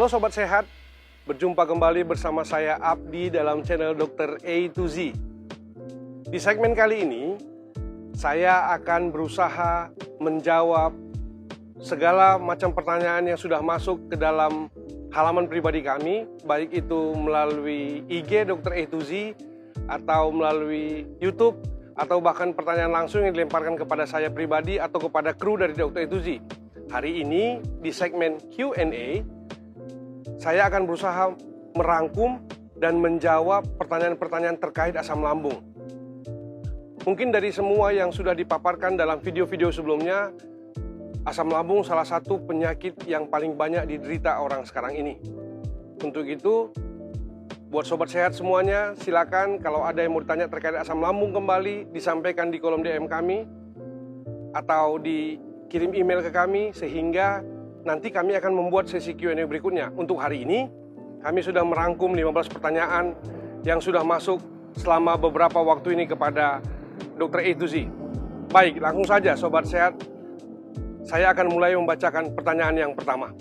Halo Sobat Sehat, berjumpa kembali bersama saya Abdi dalam channel Dr. A to Z. Di segmen kali ini, saya akan berusaha menjawab segala macam pertanyaan yang sudah masuk ke dalam halaman pribadi kami, baik itu melalui IG Dr. A to Z, atau melalui YouTube, atau bahkan pertanyaan langsung yang dilemparkan kepada saya pribadi atau kepada kru dari Dr. A to Z. Hari ini di segmen Q&A, saya akan berusaha merangkum dan menjawab pertanyaan-pertanyaan terkait asam lambung. Mungkin dari semua yang sudah dipaparkan dalam video-video sebelumnya, asam lambung salah satu penyakit yang paling banyak diderita orang sekarang ini. Untuk itu, buat Sobat Sehat semuanya, silakan kalau ada yang mau ditanya terkait asam lambung kembali, disampaikan di kolom DM kami, atau dikirim email ke kami, sehingga nanti kami akan membuat sesi Q&A berikutnya. Untuk hari ini, kami sudah merangkum 15 pertanyaan yang sudah masuk selama beberapa waktu ini kepada Dr. A to Z. Baik, langsung saja Sobat Sehat. Saya akan mulai membacakan pertanyaan yang pertama.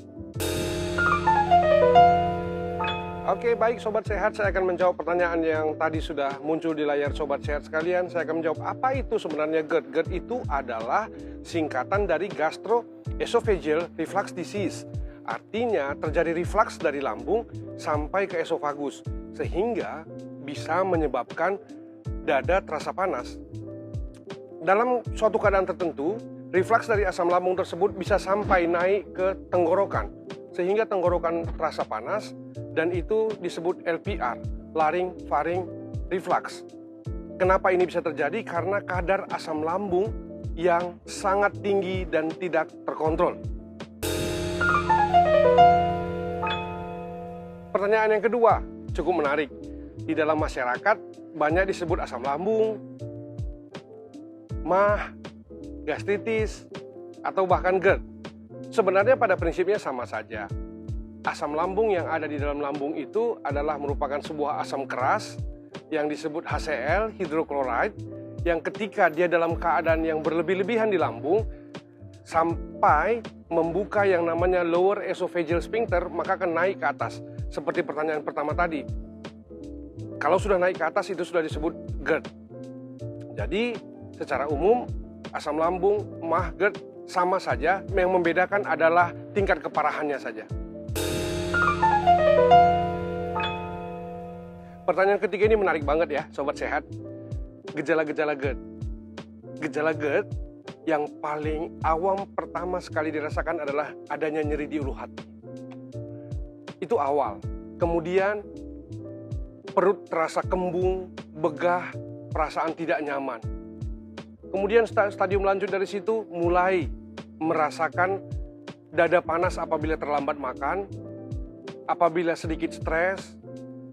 Oke, baik Sobat Sehat, saya akan menjawab pertanyaan yang tadi sudah muncul di layar Sobat Sehat sekalian. Saya akan menjawab apa itu sebenarnya GERD. GERD itu adalah singkatan dari gastroesophageal reflux disease. Artinya terjadi reflux dari lambung sampai ke esofagus, sehingga bisa menyebabkan dada terasa panas. Dalam suatu keadaan tertentu, reflux dari asam lambung tersebut bisa sampai naik ke tenggorokan, sehingga tenggorokan terasa panas, dan itu disebut LPR, laring-faring reflux. Kenapa ini bisa terjadi? Karena kadar asam lambung yang sangat tinggi dan tidak terkontrol. Pertanyaan yang kedua cukup menarik. Di dalam masyarakat banyak disebut asam lambung, MAH, gastritis, atau bahkan GERD. Sebenarnya pada prinsipnya sama saja. Asam lambung yang ada di dalam lambung itu adalah merupakan sebuah asam keras yang disebut HCl, hidrochloride, yang ketika dia dalam keadaan yang berlebih-lebihan di lambung, sampai membuka yang namanya lower esophageal sphincter, maka akan naik ke atas. Seperti pertanyaan pertama tadi. Kalau sudah naik ke atas, itu sudah disebut GERD. Jadi, secara umum, asam lambung, MAH, GERD sama saja, yang membedakan adalah tingkat keparahannya saja. Pertanyaan ketiga ini menarik banget ya, Sobat Sehat. Gejala-gejala GERD. Gejala GERD yang paling awam pertama sekali dirasakan adalah adanya nyeri di ulu hati. Itu awal. Kemudian perut terasa kembung, begah, perasaan tidak nyaman. Kemudian stadium lanjut dari situ mulai merasakan dada panas apabila terlambat makan, apabila sedikit stres,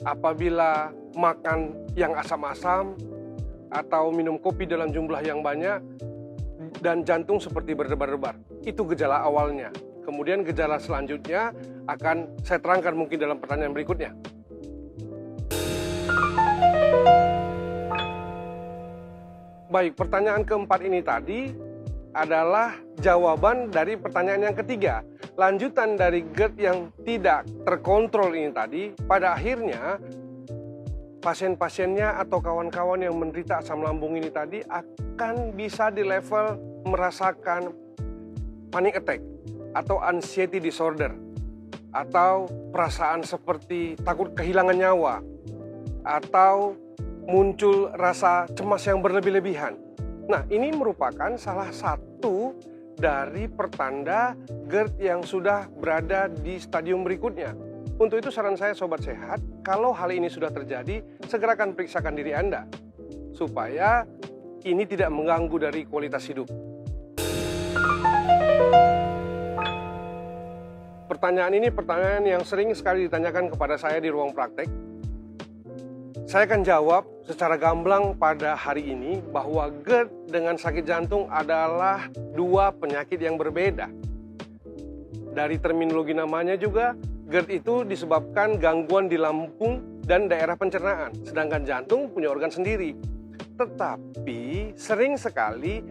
apabila makan yang asam-asam, atau minum kopi dalam jumlah yang banyak, dan jantung seperti berdebar-debar. Itu gejala awalnya. Kemudian gejala selanjutnya akan saya terangkan mungkin dalam pertanyaan berikutnya. Baik, pertanyaan keempat ini tadi adalah jawaban dari pertanyaan yang ketiga. Lanjutan dari GERD yang tidak terkontrol ini tadi, pada akhirnya pasien-pasiennya atau kawan-kawan yang menderita asam lambung ini tadi akan bisa di level merasakan panic attack atau anxiety disorder, atau perasaan seperti takut kehilangan nyawa, atau muncul rasa cemas yang berlebih-lebihan. Nah, ini merupakan salah satu dari pertanda GERD yang sudah berada di stadium berikutnya. Untuk itu saran saya Sobat Sehat, kalau hal ini sudah terjadi, segerakan periksakan diri Anda, supaya ini tidak mengganggu dari kualitas hidup. Pertanyaan ini pertanyaan yang sering sekali ditanyakan kepada saya di ruang praktek. Saya akan jawab secara gamblang pada hari ini bahwa GERD dengan sakit jantung adalah dua penyakit yang berbeda. Dari terminologi namanya juga, GERD itu disebabkan gangguan di lambung dan daerah pencernaan, sedangkan jantung punya organ sendiri. Tetapi sering sekali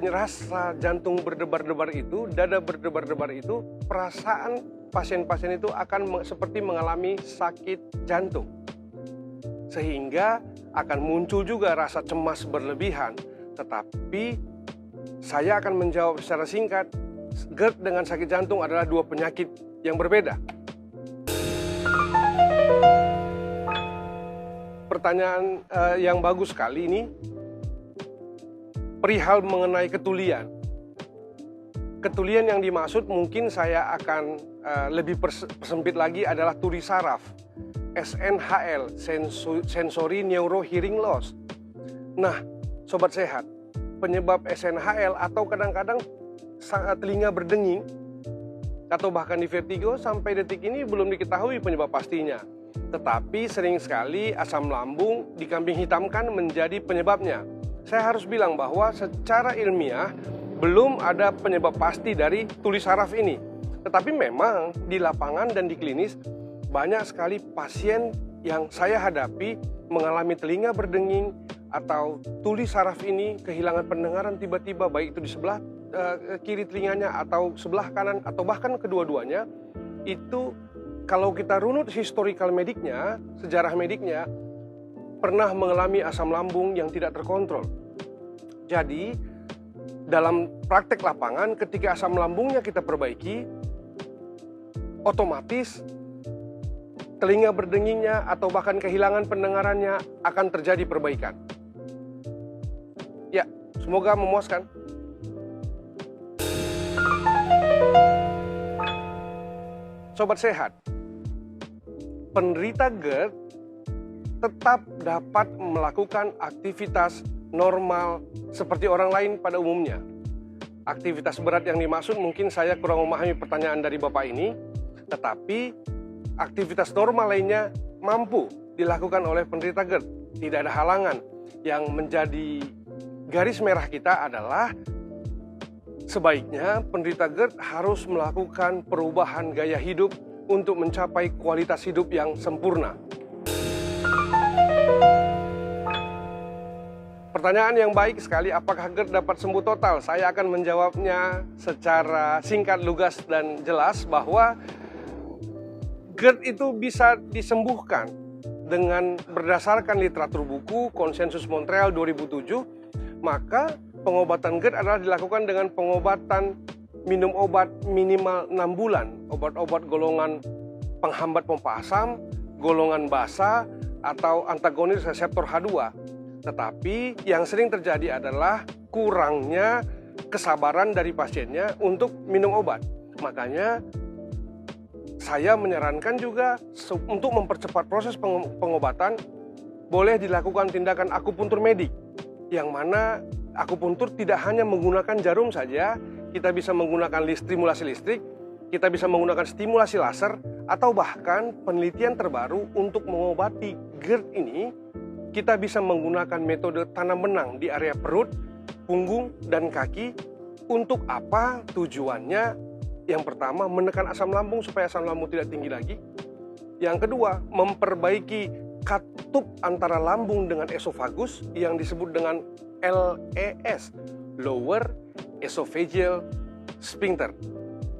rasa jantung berdebar-debar itu, dada berdebar-debar itu, perasaan pasien-pasien itu akan seperti mengalami sakit jantung. Sehingga akan muncul juga rasa cemas berlebihan. Tetapi saya akan menjawab secara singkat, GERD dengan sakit jantung adalah dua penyakit yang berbeda. Pertanyaan yang bagus sekali ini perihal mengenai ketulian. Ketulian yang dimaksud mungkin saya akan lebih persempit lagi adalah tuli saraf, SNHL, Sensory Neuro Hearing Loss. Nah, sobat sehat, penyebab SNHL atau kadang-kadang telinga berdenging atau bahkan di vertigo sampai detik ini belum diketahui penyebab pastinya. Tetapi sering sekali asam lambung dikambing hitamkan menjadi penyebabnya. Saya harus bilang bahwa secara ilmiah belum ada penyebab pasti dari tuli saraf ini. Tetapi memang di lapangan dan di klinis banyak sekali pasien yang saya hadapi mengalami telinga berdenging atau tuli saraf ini kehilangan pendengaran tiba-tiba, baik itu di sebelah kiri telinganya atau sebelah kanan atau bahkan kedua-duanya. Itu kalau kita runut historical mediknya, sejarah mediknya, pernah mengalami asam lambung yang tidak terkontrol. Jadi dalam praktek lapangan ketika asam lambungnya kita perbaiki, otomatis telinga berdengingnya atau bahkan kehilangan pendengarannya akan terjadi perbaikan. Ya, semoga memuaskan. Sobat sehat, penderita GERD tetap dapat melakukan aktivitas normal seperti orang lain pada umumnya. Aktivitas berat yang dimaksud mungkin saya kurang memahami pertanyaan dari Bapak ini, tetapi aktivitas normal lainnya mampu dilakukan oleh penderita GERD. Tidak ada halangan. Yang menjadi garis merah kita adalah sebaiknya penderita GERD harus melakukan perubahan gaya hidup untuk mencapai kualitas hidup yang sempurna. Pertanyaan yang baik sekali, apakah GERD dapat sembuh total? Saya akan menjawabnya secara singkat, lugas, dan jelas bahwa GERD itu bisa disembuhkan dengan berdasarkan literatur buku Konsensus Montreal 2007, maka pengobatan GERD adalah dilakukan dengan pengobatan minum obat minimal 6 bulan, obat-obat golongan penghambat pompa asam, golongan basa, atau antagonis reseptor H2. Tetapi yang sering terjadi adalah kurangnya kesabaran dari pasiennya untuk minum obat. Makanya saya menyarankan juga untuk mempercepat proses pengobatan, boleh dilakukan tindakan akupuntur medik, yang mana akupuntur tidak hanya menggunakan jarum saja, kita bisa menggunakan stimulasi listrik, kita bisa menggunakan stimulasi laser, atau bahkan penelitian terbaru untuk mengobati GERD ini, kita bisa menggunakan metode tanam benang di area perut, punggung, dan kaki. Untuk apa tujuannya? Yang pertama, menekan asam lambung supaya asam lambung tidak tinggi lagi. Yang kedua, memperbaiki katup antara lambung dengan esofagus yang disebut dengan LES, Lower Esophageal Sphincter.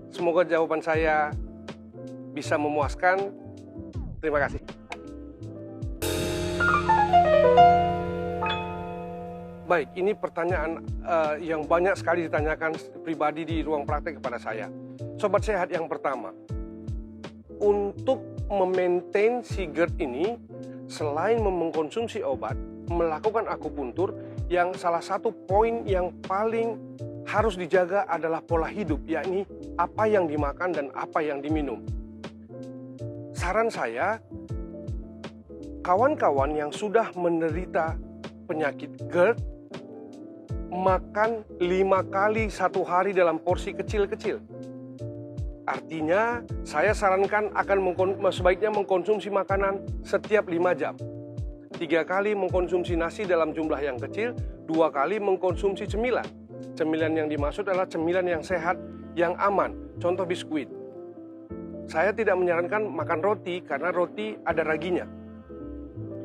Semoga jawaban saya bisa memuaskan. Terima kasih. Baik, ini pertanyaan yang banyak sekali ditanyakan pribadi di ruang praktek kepada saya. Sobat sehat, yang pertama, untuk memaintain si GERD ini, selain mengkonsumsi obat, melakukan akupuntur, yang salah satu poin yang paling harus dijaga adalah pola hidup, yakni apa yang dimakan dan apa yang diminum. Saran saya, kawan-kawan yang sudah menderita penyakit GERD, makan 5 kali satu hari dalam porsi kecil-kecil. Artinya, saya sarankan sebaiknya mengkonsumsi makanan setiap 5 jam. 3 kali mengkonsumsi nasi dalam jumlah yang kecil, 2 kali mengkonsumsi cemilan. Cemilan yang dimaksud adalah cemilan yang sehat, yang aman, contoh biskuit. Saya tidak menyarankan makan roti karena roti ada raginya.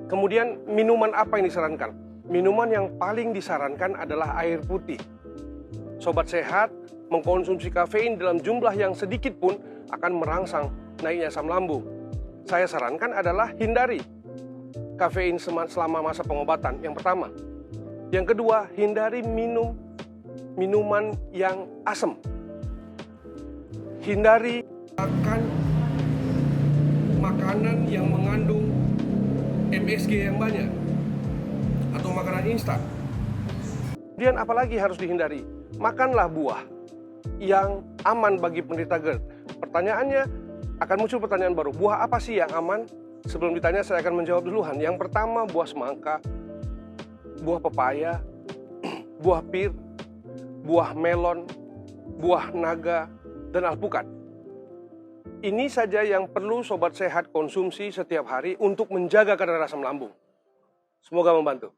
Kemudian minuman apa yang disarankan? Minuman yang paling disarankan adalah air putih. Sobat sehat, mengkonsumsi kafein dalam jumlah yang sedikit pun akan merangsang naiknya asam lambung. Saya sarankan adalah hindari kafein selama masa pengobatan, yang pertama. Yang kedua, hindari minuman yang asam. Hindari makan makanan yang mengandung MSG yang banyak atau makanan instan. Kemudian apalagi harus dihindari? Makanlah buah yang aman bagi penderita GERD. Pertanyaannya, akan muncul pertanyaan baru, buah apa sih yang aman? Sebelum ditanya, saya akan menjawab duluan. Yang pertama, buah semangka, buah pepaya, buah pir, buah melon, buah naga, dan alpukat. Ini saja yang perlu sobat sehat konsumsi setiap hari untuk menjaga kadar asam lambung. Semoga membantu.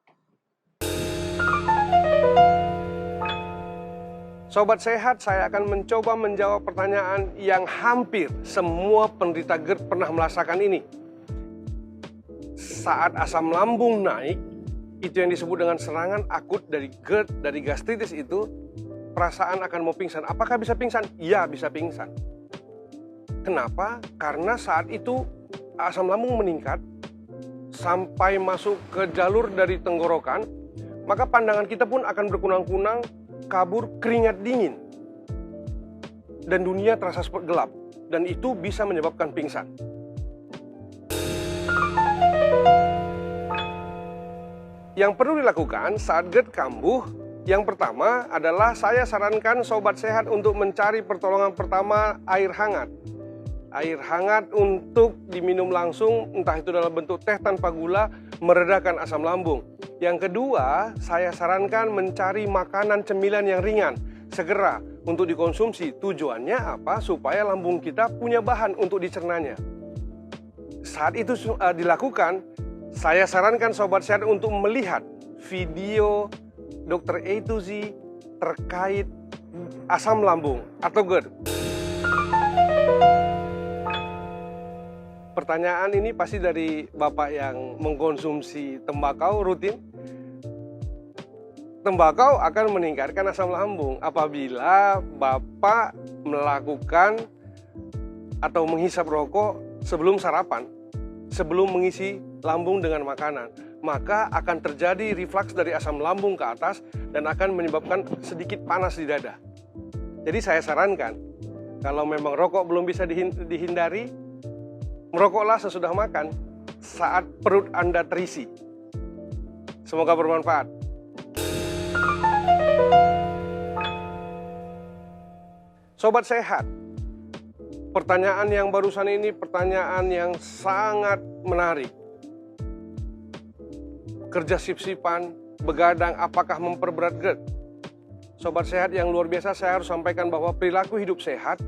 Sobat sehat, saya akan mencoba menjawab pertanyaan yang hampir semua penderita GERD pernah merasakan ini. Saat asam lambung naik, itu yang disebut dengan serangan akut dari GERD, dari gastritis itu, perasaan akan mau pingsan. Apakah bisa pingsan? Ya, bisa pingsan. Kenapa? Karena saat itu asam lambung meningkat sampai masuk ke jalur dari tenggorokan, maka pandangan kita pun akan berkunang-kunang, kabur, keringat dingin, dan dunia terasa seperti gelap, dan itu bisa menyebabkan pingsan. Yang perlu dilakukan saat GERD kambuh, yang pertama adalah saya sarankan sobat sehat untuk mencari pertolongan pertama, air hangat. Air hangat untuk diminum langsung, entah itu dalam bentuk teh tanpa gula, meredakan asam lambung. Yang kedua, saya sarankan mencari makanan cemilan yang ringan, segera untuk dikonsumsi. Tujuannya apa? Supaya lambung kita punya bahan untuk dicernanya. Saat itu dilakukan, saya sarankan sobat sehat untuk melihat video Dr. A to Z terkait asam lambung atau GERD. Pertanyaan ini pasti dari Bapak yang mengkonsumsi tembakau rutin. Tembakau akan meningkatkan asam lambung apabila Bapak melakukan atau menghisap rokok sebelum sarapan, sebelum mengisi lambung dengan makanan. Maka akan terjadi reflux dari asam lambung ke atas dan akan menyebabkan sedikit panas di dada. Jadi saya sarankan, kalau memang rokok belum bisa dihindari, merokoklah sesudah makan saat perut Anda terisi. Semoga bermanfaat. Sobat sehat, pertanyaan yang barusan ini pertanyaan yang sangat menarik. Kerja sip-sipan, begadang, apakah memperberat GERD? Sobat sehat yang luar biasa, saya harus sampaikan bahwa perilaku hidup sehat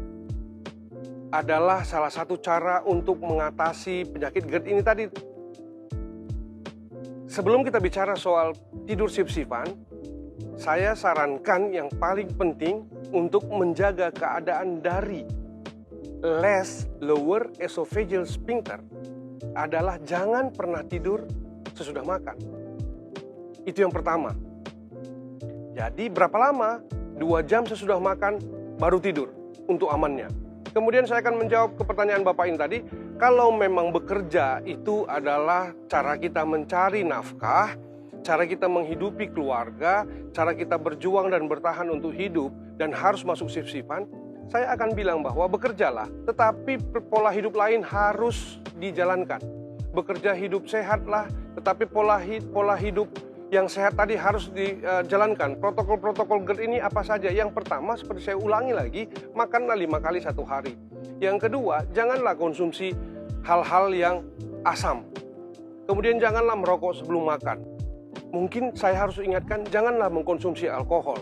adalah salah satu cara untuk mengatasi penyakit GERD ini tadi. Sebelum kita bicara soal tidur sip-sipan, saya sarankan yang paling penting untuk menjaga keadaan dari lower esophageal sphincter adalah jangan pernah tidur sesudah makan. Itu yang pertama. Jadi berapa lama? 2 jam sesudah makan baru tidur untuk amannya. Kemudian saya akan menjawab ke pertanyaan Bapak ini tadi, kalau memang bekerja itu adalah cara kita mencari nafkah, cara kita menghidupi keluarga, cara kita berjuang dan bertahan untuk hidup dan harus masuk sip-sipan, saya akan bilang bahwa bekerjalah, tetapi pola hidup lain harus dijalankan. Bekerja hidup sehatlah, tetapi pola hidup yang sehat tadi harus dijalankan. Protokol-protokol GERD ini apa saja? Yang pertama, seperti saya ulangi lagi, makanlah 5 kali 1 hari. Yang kedua, janganlah konsumsi hal-hal yang asam. Kemudian janganlah merokok sebelum makan. Mungkin saya harus ingatkan, janganlah mengkonsumsi alkohol.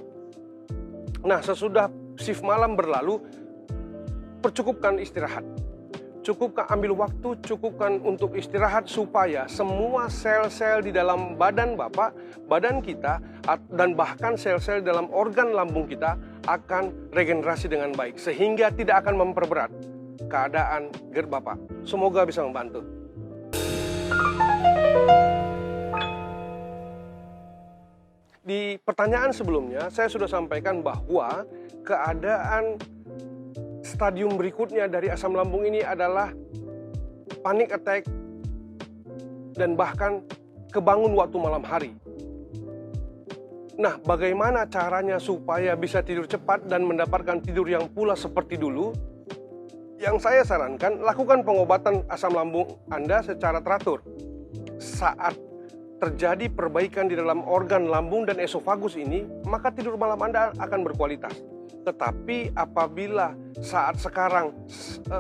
Nah, sesudah shift malam berlalu, percukupkan istirahat. Cukupkan ambil waktu, cukupkan untuk istirahat supaya semua sel-sel di dalam badan Bapak, badan kita, dan bahkan sel-sel dalam organ lambung kita akan regenerasi dengan baik. Sehingga tidak akan memperberat keadaan GERD Bapak. Semoga bisa membantu. Di pertanyaan sebelumnya, saya sudah sampaikan bahwa keadaan stadium berikutnya dari asam lambung ini adalah panic attack dan bahkan kebangun waktu malam hari. Nah, bagaimana caranya supaya bisa tidur cepat dan mendapatkan tidur yang pula seperti dulu? Yang saya sarankan, lakukan pengobatan asam lambung Anda secara teratur. Saat terjadi perbaikan di dalam organ lambung dan esofagus ini, maka tidur malam Anda akan berkualitas. Tetapi apabila saat sekarang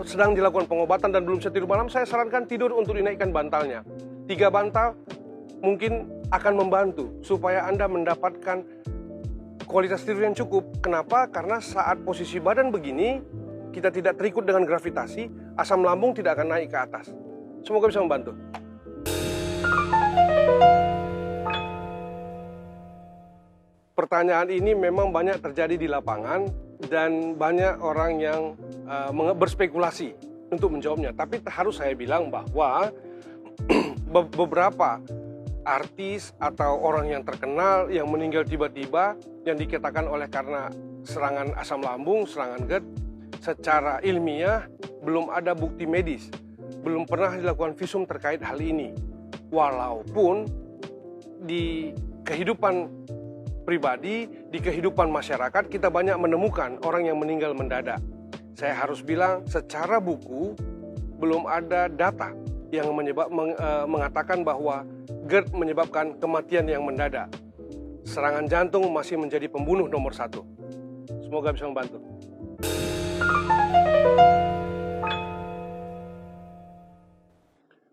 sedang dilakukan pengobatan dan belum bisa tidur malam, saya sarankan tidur untuk dinaikkan bantalnya. 3 bantal mungkin akan membantu supaya Anda mendapatkan kualitas tidur yang cukup. Kenapa? Karena saat posisi badan begini, kita tidak terikut dengan gravitasi, asam lambung tidak akan naik ke atas. Semoga bisa membantu. Pertanyaan ini memang banyak terjadi di lapangan dan banyak orang yang berspekulasi untuk menjawabnya. Tapi harus saya bilang bahwa beberapa artis atau orang yang terkenal yang meninggal tiba-tiba yang dikatakan oleh karena serangan asam lambung, serangan GERD, secara ilmiah belum ada bukti medis, belum pernah dilakukan visum terkait hal ini. Walaupun di kehidupan pribadi, di kehidupan masyarakat kita banyak menemukan orang yang meninggal mendadak. Saya harus bilang secara buku belum ada data yang mengatakan bahwa GERD menyebabkan kematian yang mendadak. Serangan jantung masih menjadi pembunuh nomor 1. Semoga bisa membantu.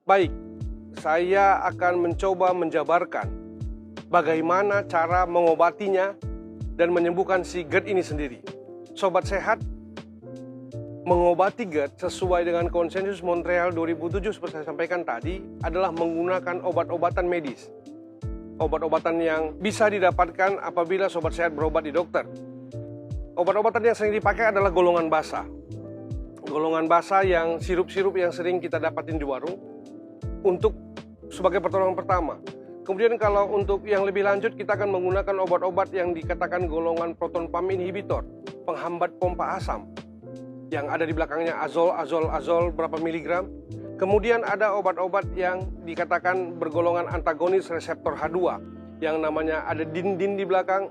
Baik, saya akan mencoba menjabarkan bagaimana cara mengobatinya dan menyembuhkan si GERD ini sendiri. Sobat sehat, mengobati GERD sesuai dengan konsensus Montreal 2007 seperti saya sampaikan tadi adalah menggunakan obat-obatan medis. Obat-obatan yang bisa didapatkan apabila sobat sehat berobat di dokter. Obat-obatan yang sering dipakai adalah golongan basa. Golongan basa yang sirup-sirup yang sering kita dapatin di warung untuk sebagai pertolongan pertama. Kemudian kalau untuk yang lebih lanjut kita akan menggunakan obat-obat yang dikatakan golongan proton pump inhibitor, penghambat pompa asam, yang ada di belakangnya azol berapa miligram. Kemudian ada obat-obat yang dikatakan bergolongan antagonis reseptor H2, yang namanya ada din di belakang.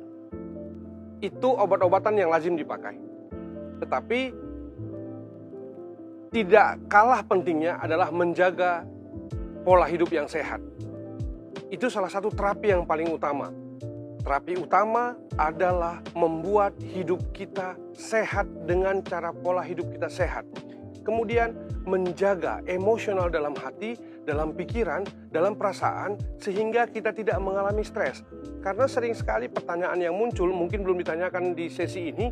Itu obat-obatan yang lazim dipakai. Tetapi tidak kalah pentingnya adalah menjaga pola hidup yang sehat. Itu salah satu terapi yang paling utama. Terapi utama adalah membuat hidup kita sehat dengan cara pola hidup kita sehat. Kemudian menjaga emosional dalam hati, dalam pikiran, dalam perasaan, sehingga kita tidak mengalami stres. Karena sering sekali pertanyaan yang muncul, mungkin belum ditanyakan di sesi ini,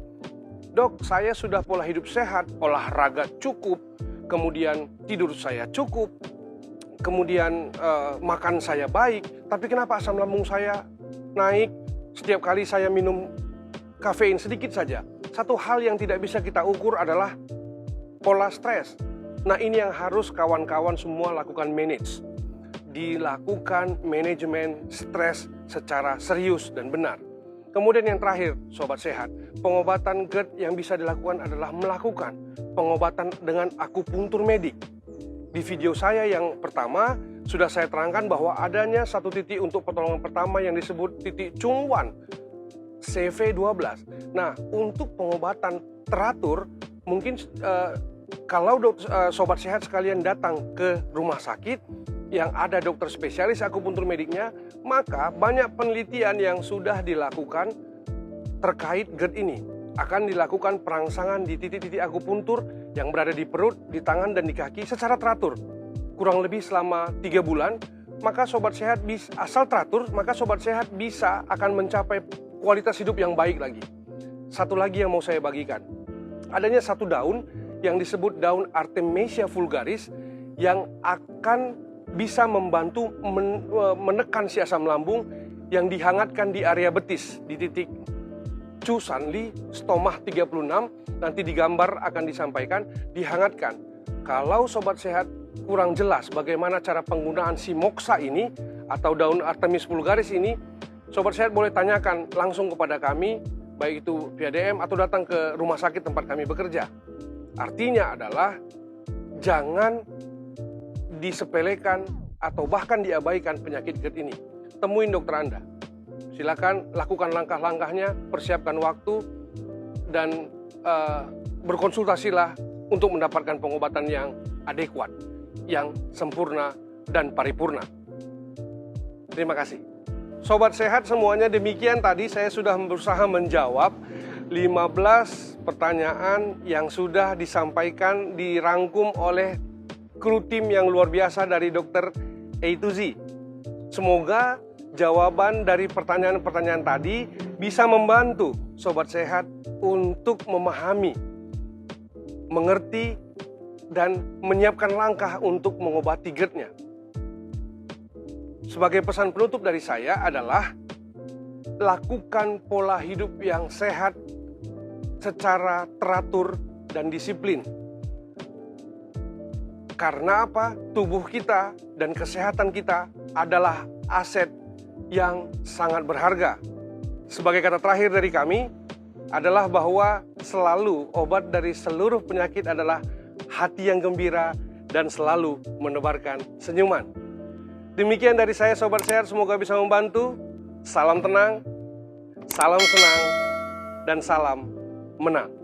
Dok, saya sudah pola hidup sehat, olahraga cukup, kemudian tidur saya cukup, kemudian makan saya baik, tapi kenapa asam lambung saya naik setiap kali saya minum kafein sedikit saja? Satu hal yang tidak bisa kita ukur adalah pola stres. Nah, ini yang harus kawan-kawan semua lakukan manage. Dilakukan manajemen stres secara serius dan benar. Kemudian yang terakhir, sobat sehat, pengobatan GERD yang bisa dilakukan adalah melakukan pengobatan dengan akupuntur medik. Di video saya yang pertama, sudah saya terangkan bahwa adanya satu titik untuk pertolongan pertama yang disebut titik Chungwan, CV12. Nah, untuk pengobatan teratur, mungkin kalau sobat sehat sekalian datang ke rumah sakit yang ada dokter spesialis akupuntur mediknya, maka banyak penelitian yang sudah dilakukan terkait GERD ini. Akan dilakukan perangsangan di titik-titik akupuntur yang berada di perut, di tangan, dan di kaki secara teratur. Kurang lebih selama 3 bulan, maka sobat sehat asal teratur, maka sobat sehat bisa akan mencapai kualitas hidup yang baik lagi. Satu lagi yang mau saya bagikan. Adanya satu daun yang disebut daun Artemisia vulgaris yang akan bisa membantu menekan si asam lambung yang dihangatkan di area betis di titik Chu Sanli stomach 36, nanti di gambar akan disampaikan, dihangatkan. Kalau sobat sehat kurang jelas bagaimana cara penggunaan si moxa ini atau daun Artemis vulgaris ini, sobat sehat boleh tanyakan langsung kepada kami, baik itu via DM atau datang ke rumah sakit tempat kami bekerja. Artinya adalah jangan disepelekan atau bahkan diabaikan penyakit GERD ini. Temuin dokter Anda. Silakan lakukan langkah-langkahnya, persiapkan waktu, dan berkonsultasilah untuk mendapatkan pengobatan yang adekuat, yang sempurna dan paripurna. Terima kasih. Sobat sehat semuanya, demikian tadi saya sudah berusaha menjawab 15 pertanyaan yang sudah disampaikan, dirangkum oleh kru tim yang luar biasa dari Dr. A to Z. Semoga jawaban dari pertanyaan-pertanyaan tadi bisa membantu sobat sehat untuk memahami, mengerti, dan menyiapkan langkah untuk mengobati GERD-nya. Sebagai pesan penutup dari saya adalah lakukan pola hidup yang sehat secara teratur dan disiplin. Karena apa? Tubuh kita dan kesehatan kita adalah aset yang sangat berharga. Sebagai kata terakhir dari kami adalah bahwa selalu obat dari seluruh penyakit adalah hati yang gembira dan selalu menebarkan senyuman. Demikian dari saya sobat sehat, semoga bisa membantu. Salam tenang, salam senang, dan salam menang.